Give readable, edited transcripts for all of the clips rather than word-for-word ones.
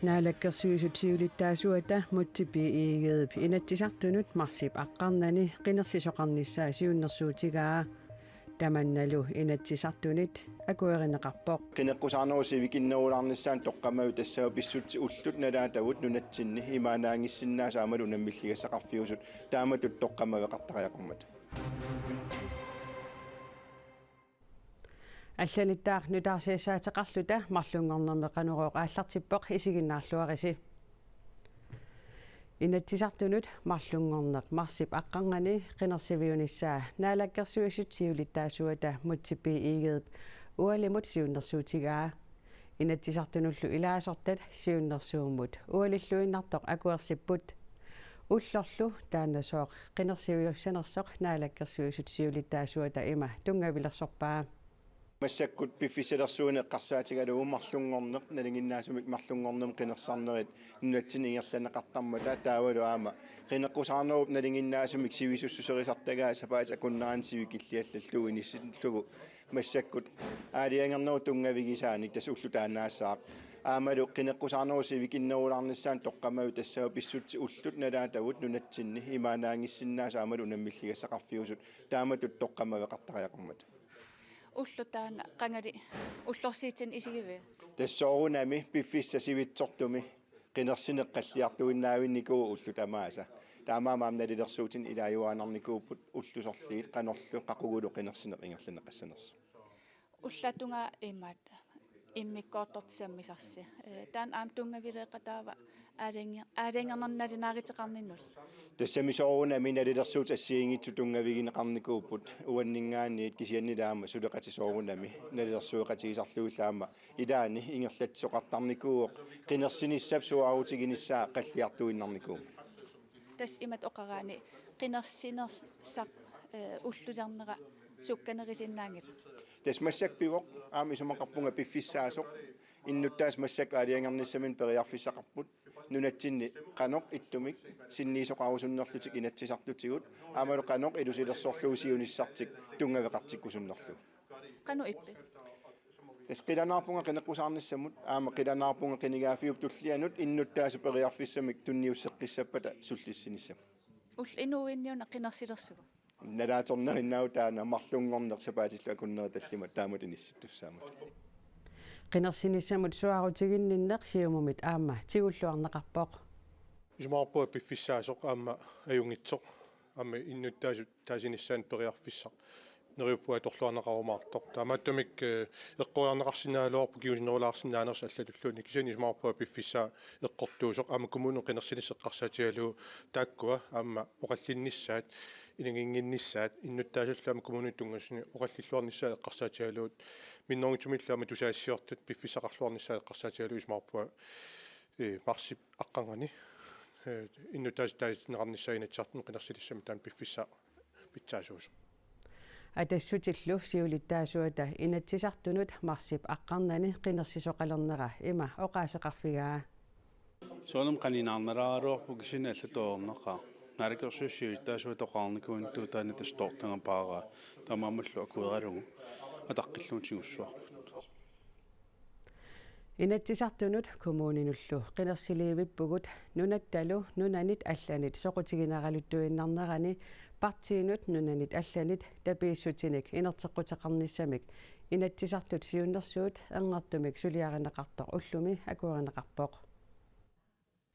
Naalakkersuisutiulittaasuata muttipi iigeep inattisartunut marsip aqqarnani qinersisoqarnissaa siunnersuutigaa tamannalu inattisartunit akuerineqarpoq qinneqqusarnerusivikinnerularnissaan toqqamau tassau pissutsi ullut nalaatavut nunatsinni imaanaangissinnaasa amalu nammilligassaqarfiusut taamatut toqqamaveqartariaqarmat алланиттаах нутаарсиассаатеқарлута марлунгорнерме қанурооқ ааллартиппоқ исигиннаарлуарisi инатсисартунут марлунгорнеқ марсип аққангани қинерсивиуниссаа наалаккерсуисутсиулиттаасуата мутсиппи иигееп уалимут сиуннерсуутигаа инатсисартунуллу илаасортат сиуннерсууммут уалиллуиннартоқ акуерсиппут уллорлу таанасооқ қинерсивиуссанерсоқ наалаккерсуисутсиулиттаасуата има тунгавилерсорпаа массаккут пиффисалерсууне эққарсаатигалуу марлунгорнеқ налингиннаасумик марлунгорнем қинерсарнерит нуатсинигерланеқартармата таавалу аама қинеққусаарнеруп налингиннаасумик сивисуссусерисартагаа сапаат акуннаан сивикиллиаллаллугу иниссиллугу массаккут аалиангернеру тунгавигисааник тас уллу таанаассаақ аамалу қинеққусаарнеру сивикиннерулаарниссаан тоққамау тассау писсутси уллут налаатавут нунатсинни имаанаангиссиннааса аамалу наммиллигассақарфиусут тааматут тоққамавеқартариақармат уллутаана qangали уллорсиитин исигивэ тассоорунами пиффиссасивитсортуми qinерсинеққаллиартуиннаавинникуу уллутамааса таамаамаам налилерсуутин илааюаанарникууппут уллусорлиит qanorlu qaqugulu qinерсинеқингерланеқассанерсу уллатунга имаат иммиккоортортисаммисарси таан аам тунгавилеқатаава аалингернаринааритеқарниннул тассамисоорунами налилерсуут ассиингитсу тунгавигинеқарникууппут уаннингаанниит кисианнилаама сулеқатисоорунами налилерсуеқатигисарлуиллаама илаани ингерлатсоқартарникууоқ qinерсиниссап суаарутигиниссаа қаллиартуиннарникуу тас имат оқараани qinерсинерсақ уллулернера сукканерисиннаангил тас массак пивоқ аами сумақарпунга пиффиссаасоқ иннуттаас массак аалиангерниссамин периарфиссақарпут нунатсинни qaноқ иттумик синниисоқарусуннерлутик инатсисартутигут аамалу qaноқ илусилерсорлуусиунissartik тунгавеқартиккусуннерлу qanu иппи тас қиланаарпунга қинеққусаарниссамут аама қиланаарпунга қинигаафиуп туллианут иннуттаасу периарфиссамик тунниуссеққиссаппата суллиссиниссам ул инуинниуна qinерсилерсугу налааторнериннау таана марлунгорнер сапаатиллу акуннера таллима таамут инисситтуссаамат qinерсинissамут суарутигинниннеқ сиумумит аама тигуллуарнеқарпоқ исмаарпуа пиффиссаасоқ аама аюнгитсоқ аама иннуттаасут таасиниссаан периарфиссақ нериуппуа торлуарнеқарумаартоқ таамааттамик эққуарнеқарсинаалуарпу киусинерулаарсинаанерс аллатуллуни кисани исмаарпуа пиффиссаа эққортуусоқ аама коммуну qinерсинissеққарсаатигалуу тааккуа аама оқаллинниссаат ингингинниссаат иннуттаасуллаама коммуни тунгасни оқаллиллуарниссаа эққарсаатигалуут минноргитумиллаама тусаассиортут пиффисақарлуарниссаа эққарсаатигалуу исмаарпуа марсип аққангани иннуттаас таасинеқарниссаа инатсартун qinерсилиссами таан пиффиссаа питсаасуусо атассутиллу сиулиттаасуата инатсисартунут марсип аққарнани qinерсисоқалернера има оқаасеқарфигаа соонам канинаарнерааруарпу кисина аллатоорнеқаа нарикерсуссиуиттаасуата оқаарникуунтуу таана тастортангапаара тамаамаллу акуералугу атаққиллуутигуссуар инатсисартунут коммунинуллу qinерсиливиппугут нунатталу нунанит алланит соқутигинералуттуиннарнерани партиинут нунанит алланит тапииссутиник инертеққутеқарниссамик инатсисартут сиуннерсуут ангартумик сулиаринеқартоқ уллуми акуаринеқарпоқ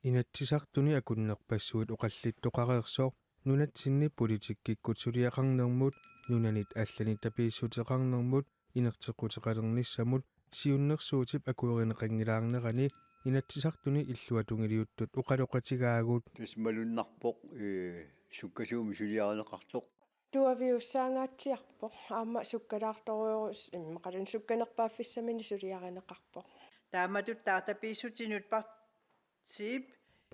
инатсисартуни акуннерпассуит оқаллиттоқареерсоо нунатсинни политиккиккут сулиақарнермут нунанит алланит тапииссутеқарнермут инертеққутеқалерниссамут сиуннерсуутип акуеринеқангилаарнерани инатсисартуни иллуатунгилиуттут уқалоқатигаагут тусмалуннарпоқ суккасууми сулиаринеқартоқ туавиуссаангаатсиарпоқ аама суккалаарторуйорус иммақалун сукканерпааффиссамини сулиаринеқарпоқ тааматут таатапииссутинут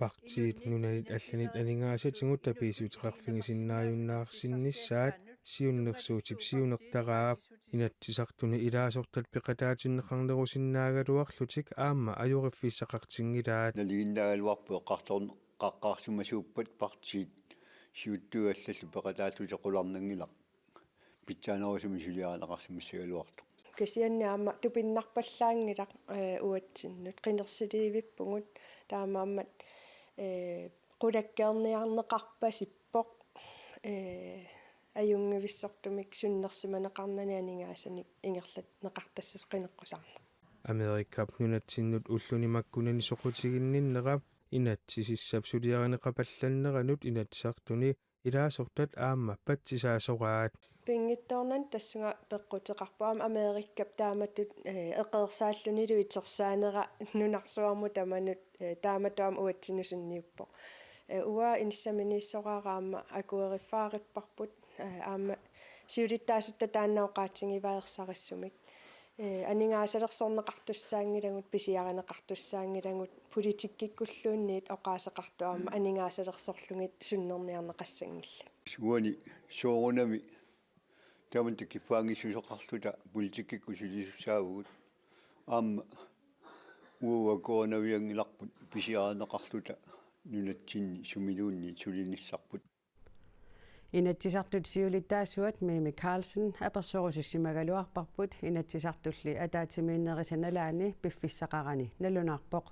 партиит нунанит алланит анингаасатингут тапиисуутеқарфигисиннааюннаарсиннissaат сиуннерсуутип сиунертараап инатсисартуни илаасортат пеқатаатиннеқарнерусиннаагалуарлутик аама аюриффиссақартингилаат налииннаагалуарпу эққарторнеқаққарсумасууппат партиит сиуттуаллаллу пеқатаатутеқуларнангилақ питсаанерусуми сулиаринеқарсимассагалуартоқ кисианниаама тупиннарпаллаангилақ уатсиннут қинерсилиивиппугут таамааммат qulakkeerniarneqarpasippoq ajungivissорtumik sunnersimanеқарнани анингаасаник ингерлат неқартассас қинеққусаарна Amerikap nunatsinut ulluниmakkunani soqutiginninnerap inatsisissap suliarinеқапалланнеранут inatsartuni илаасортат аама патсисаасораат пингитторнан тассунга пеққутеқарпуам Америккап тааматтут эққерсааллунилу итерсаанера нунарсуарму таманут тааматуам уатсинусунниуппо уа инсаминиссораараама акуериффаариппарпут аама сиулиттаасутта тааннаоқаатингиваерсариссумик анингаасалерсорнеқартуссаангилагут писиаринеқартуссаангилагут политиккиккуллуунниит оқаасеқартуаама анингаасалерсорлугит суннерниарнеқассангилла суани соорунами таман такифаангиссусоқарлута политиккиккусилисуссаагут аама уа коронавиангиларпут писиаринеқарлута нунатсинни сумилуунни сулиниссарпут Inatsisartut siulittaasuat Mimi Carlsen apersorusussimaгаluarparput inatsisartulli ataatimiinnerisanaalaani piffissaqarani nalunarpoq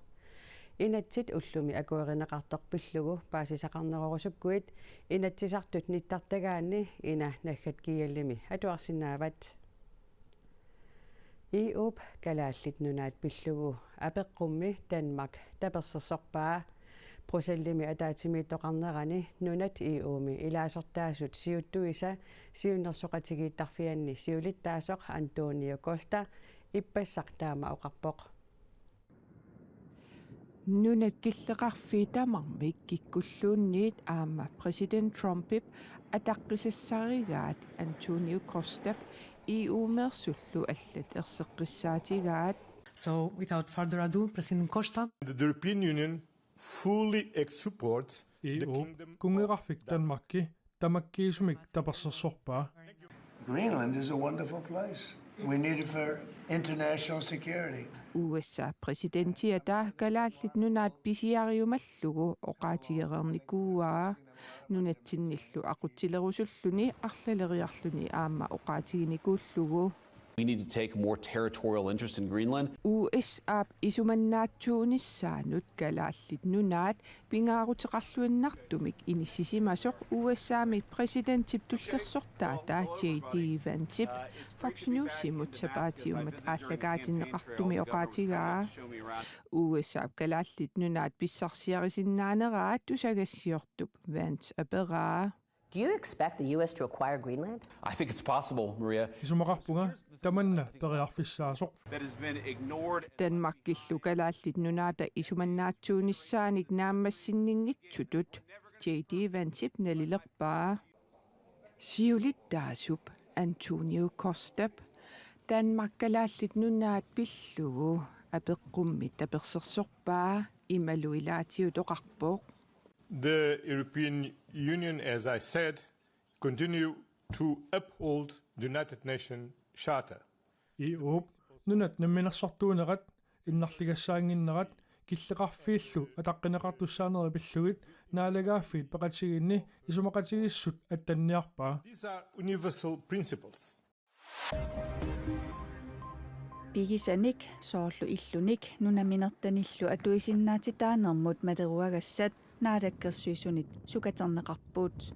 inatsit ullumi akuerineqartorpillugu paasisaqarnerorusukkuit inatsisartut nittartagaanni ina naggat kiallimi atuarsinaavat iup kalaallit nunaat pillugu apeqqummi Danmark tapersersorpaa prosellimi ataatimiittoqarnerani nunat iuumi ilaasortaasut siuttuisa siunnersoqatigiittarfianni siulittaasoq Antonio Costa ippassartaama oqarpoq nunat killeqarfiitamarmik kikkulluunniit aama president Trumpip ataqqissassarigaat Antonio Costa iuumersullu allat erseqqissaatigaat So without further ado President Costa the European Union fully supports the kingdom kungerarfik Danmarkki tamakkiisumik tapersersorpaa Greenland is a wonderful place. We need it for international security. USA presidentiata kalaallit nunaat pisiariumallugu oqaatigерерникууаа nunatsinnillu aqutsilerusulluni arlaleriarluni aama oqaatiginikуулlugu We need to take a more territorial interest in Greenland. USA isumannaatsuunissaanut kalaallit nunaat pingaaruteqarluannartumik inissisimasoq USA-mi presidentip tullersortaataa J.D. Vance Fox News-imut sapaatiummat ааллагаатиннеқартуми оqaatigaa USA kalaallit nunaat pissarsiarisinnaaneraat tusagassiortup Vance aperaa Do you expect the US to acquire Greenland? I think it's possible, Maria. Isumaqarpunga tamanna periarfissaasoq That has been ignored. Danmarkillu kalaallit nunaata isumannaatsuunissaanik naammassinninngitsutut J.D. Vancep nalilerpaa siulittaasup Antonio Costa Danmark kalaallit nunaat pillugu apeqqummi tapersersorpaa imaluilaatiutoqarpoq The European Union, as I said, continue to uphold the United Nations Charter. EU nunat namminersortuunerat innarligassaanginnerat killeqarfiillu ataqqinеqartussaaneri pillugit naalagaaffiit peqatiginni isumaqatigissut attanniarpaa These are universal principles. Pigisanik soorlu illunik nunaminertanillu atuisinnaatitaanermut materuagassat naadakkersuisunit sukaterneqarpuut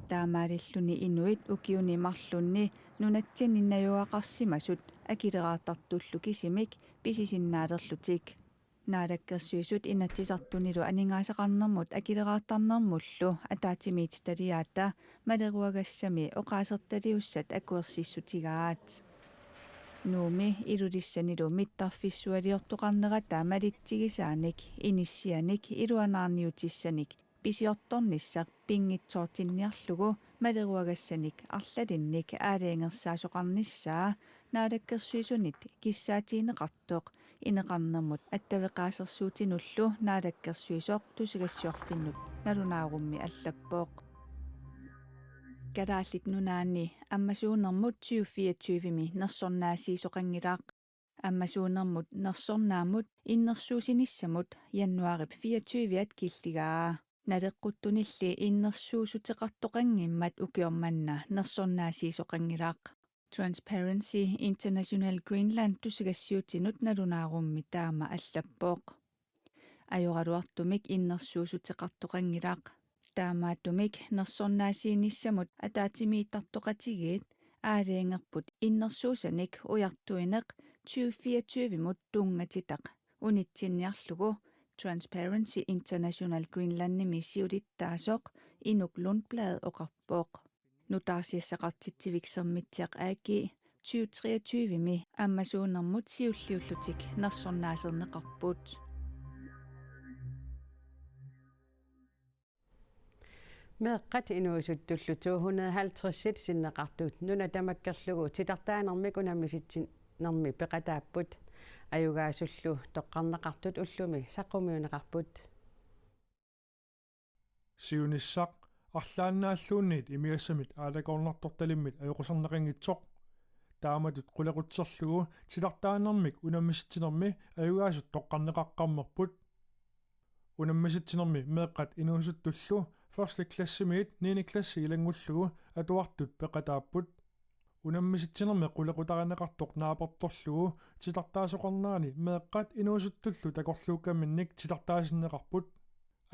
taamaalilluni inuit ukiunimarlunni nunatsinninnajuaqarsimasut akileraartartullu kisimik pisisinnaalerlutik naadakkersuisut inatsisartunilu aningaasaqarnermut akileraartarnermullu ataatimiit taliaata materuagassami oqaasertaliussat akuersissutigaat nuumi ilulissanilu mittarfissualiortoqarnerataa malitsigisaanik inissianik iluanaarniutissanik pisiortornissaq pingitsoortinniarlugu maleruagassanik arlalinnik aaliangersaasoqarnissaa naadakkersuisunit kissaatiineqartoq ineqarnermut attaveqaasersuutinullu naadakkersuisoq tusigassuarfinnut nalunaarummi allappoq kadaallit nunaanni ammasuunermut 2024mi nersornaasiisoqangilaaq ammasuunermut nersornaamut innersuusinissamut januarip 24at killigaa naleqquttunilli innersuusuteqartoqangimmat ukiormanna nersornaasiisoqangilaaq Transparency International Greenland tusigassiutinut nalunaarummit taama allappoq ajoraluartumik innersuusutеқартоқангилаақ таамааттумик нерсорнаасиинissamут атаатимииттартоқатигиит аалиангерпут иннерсуусаник уяртуинеқ 2024-мут тунгатитақ унитсинниарлугу Transparency International Greenland-ними сиулиттаасоқ инук лундблад оқарпооқ нутаарсиассақартитсивиксермитсиақ ааки 2023-ми аммасуунэрмут сиуллиуллутик нерсорнаасернеқарпут meeqqat inuusuttullu 250 sinneqartuut nuna tamakkerlugu titартаанермик унаммиситсин нерми пеқатааппут аюгааsullu тоққарнеқартут уллуми саққумиунеқарпут сиунissaq арлааннааллуунниит имиассамит аалагорнарторталиммит аюқусернеқингитсоқ тааматут қулеқутсерлугу титартаанермик унаммиситсинерми аюгаасут тоққарнеқаққармерпут унаммиситсинерми меэққат инуусуттуллу first klassimiit 9. klassi ilangullugu atuartut peqataapпут унаммиситсинерми qulaqutaranеқартоқ нааперторлугу титартаасоқарнаани меэққат инуусуттуллу такорлууккаминник титартаасиннеқарпут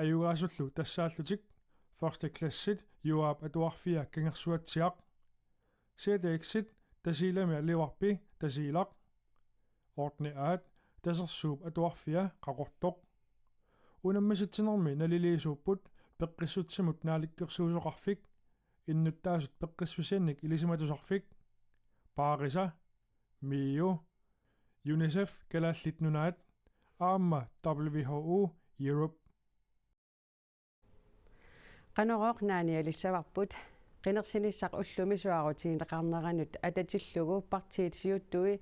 аюгаасуллу тассааллутик first klassit юаап атуарфиа кангерсуатсиақ сетексит тасилами аливарпи тасилақ ортни аат тасерсууп атуарфиа қақортоқ унаммиситсинерми налилиисууппут пеққиссутсимут нааликкерсуусоқарфик иннуттаасут пеққиссусианник илисиматусарфик паариса миу UNICEF калааллитнунаат аама WHO Europe qanoroq naanialissavарпут qinерсиниссақ уллумисуарутиинеқарнеранут ататиллугу партиит сиуттуи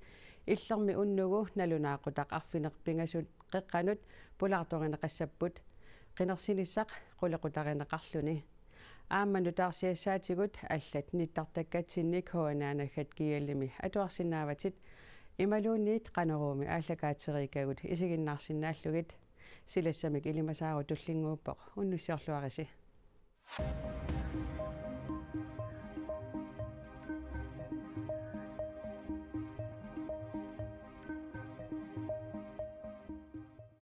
иллерми уннугу налунаақутақ арфинерпингасут қеққанут пулаарторинеқассаппут qinерсиниссақ qulеқутаринеқарлуни аамманутаарсиассаатигут аллат ниттартаккатсинник хуанаанаггат киаллими атуарсинааватит ималуунниит qanорууми ааллакаатерикагут исигиннаарсинааллугит силассамик илимасаару туллингууппоқ уннуссиорлуариси